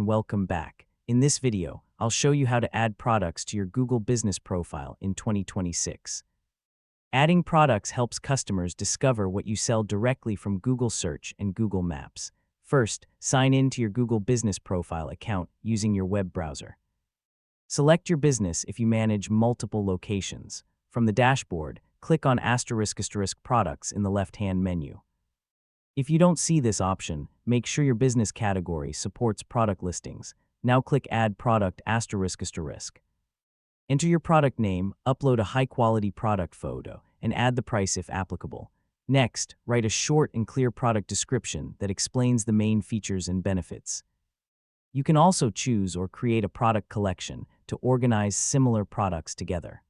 welcome back. In this video, I'll show you how to add products to your Google Business Profile in 2026. Adding products helps customers discover what you sell directly from Google Search and Google Maps. First, sign in to your Google Business Profile account using your web browser. Select your business if you manage multiple locations. From the dashboard, click on *** products in the left-hand menu. If you don't see this option, make sure your business category supports product listings. Now click Add Product ***. Enter your product name, upload a high-quality product photo, and add the price if applicable. Next, write a short and clear product description that explains the main features and benefits. You can also choose or create a product collection to organize similar products together.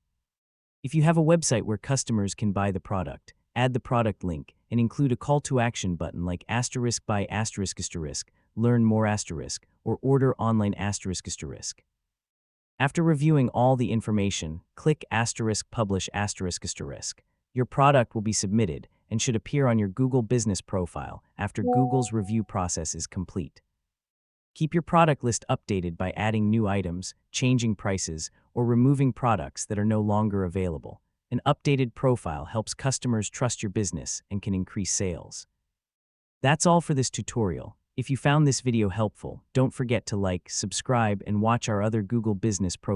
If you have a website where customers can buy the product, add the product link and include a call to action button like **buy***, learn more***, or order online***. After reviewing all the information, click **publish**. Your product will be submitted and should appear on your Google Business Profile after Google's review process is complete. Keep your product list updated by adding new items, changing prices, or removing products that are no longer available. An updated profile helps customers trust your business and can increase sales. That's all for this tutorial. If you found this video helpful, don't forget to like, subscribe, and watch our other Google Business Profile